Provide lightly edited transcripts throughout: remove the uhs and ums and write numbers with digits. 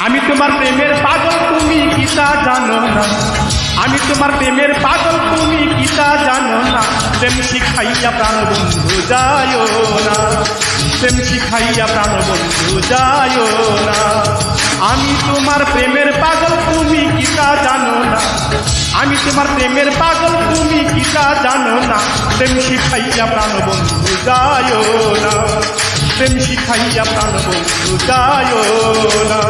আমি তোমার প্রেমের পাগল, তুমি কি তা জানো না? আমি তোমার প্রেমের পাগল, তুমি কি তা জানো না? প্রেম শিখাইয়া প্রাণ বন্ধু যায়ও না, প্রেম শিখাইয়া প্রাণ বন্ধু যায়ও না। আমি তোমার প্রেমের পাগল, তুমি কি তা জানো না? আমি তোমার প্রেমের পাগল, তুমি কি তা জানো না? প্রেম শিখাইয়া প্রাণ বন্ধু যায়ও না, প্রেম শিখাইয়া প্রাণ বন্ধু যায়ও না।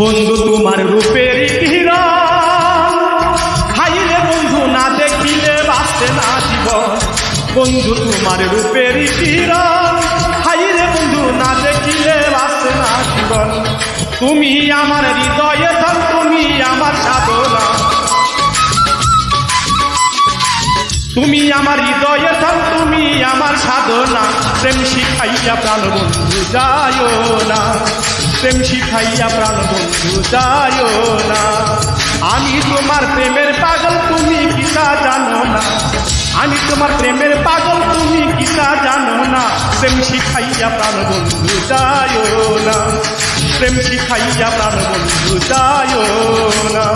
বন্ধু তোমার রূপের কিরণ, হাইরে বন্ধু না দেখিলে বাঁচে না জীবন। বন্ধু তোমার রূপের কিরণ, হাইরে বন্ধু না দেখিলে বাঁচে না জীবন। তুমি আমার হৃদয়ে ধন, তুমি আমার সাধনা, তুমি আমার হৃদয়ে ধন, তুমি আমার সাধনা। প্রেম শিখাইয়া প্রাণ বন্ধু যায়ও না, প্রেম শিখাইয়া প্রাণ বন্ধু যায়ও না। আমি তোমার প্রেমের পাগল, তুমি কি তা জানো না? আমি তোমার প্রেমের পাগল, তুমি কি তা জানো না? প্রেম শিখাইয়া প্রাণ বন্ধু যায়ও না, প্রেম শিখাইয়া প্রাণ বন্ধু যায়ও না।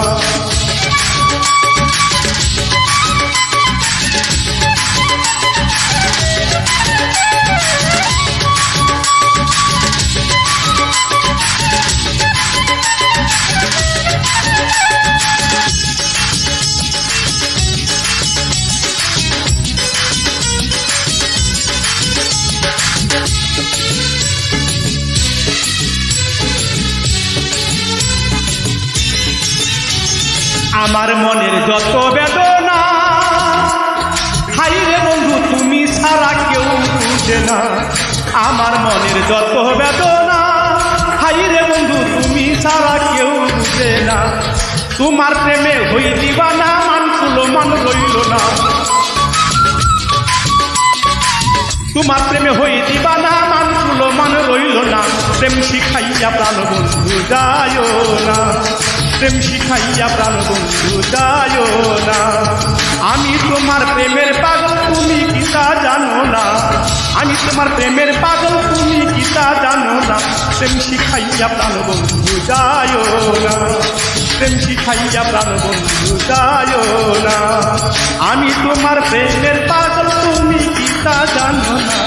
আমার মনের যত বেদনা, হাইরে বন্ধু তুমি ছাড়া কেউ বুঝে না। আমার মনের যত বেদনা, হাইরে বন্ধু তুমি ছাড়া কেউ বুঝে না। তোমার প্রেমে হই দিবানা, মান ফুলো মান রইল না। তোমার প্রেমে হই দিবানা, মান ফুলো মান রইল না। প্রেম শিখাইয়া প্রাণ বন্ধু যায়ও না, প্রেম শিখাইয়া প্রাণ বন্ধু যায়ও না। আমি তোমার প্রেমের পাগল, তুমি কি তা জানো না? আমি তোমার প্রেমের পাগল, তুমি কি তা জানো না? প্রেম শিখাইয়া প্রাণ বন্ধু যায়ও না, প্রেম শিখাইয়া প্রাণ বন্ধু যায়ও না। আমি তোমার প্রেমের পাগল, তুমি কি তা জানো না?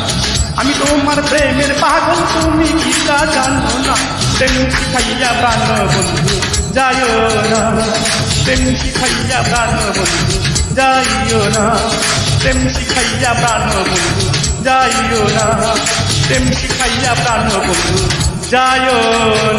আমি তোমার প্রেমের পাগল, তুমি কি তা জানো না? প্রেম শিখাইয়া প্রাণ বন্ধু যায়ও না, প্রেম শিখাইয়া প্রাণ বন্ধু যাইও না, প্রেম শিখাইয়া প্রাণ বন্ধু যাইও না, প্রেম শিখাইয়া প্রাণ বন্ধু যাইও না।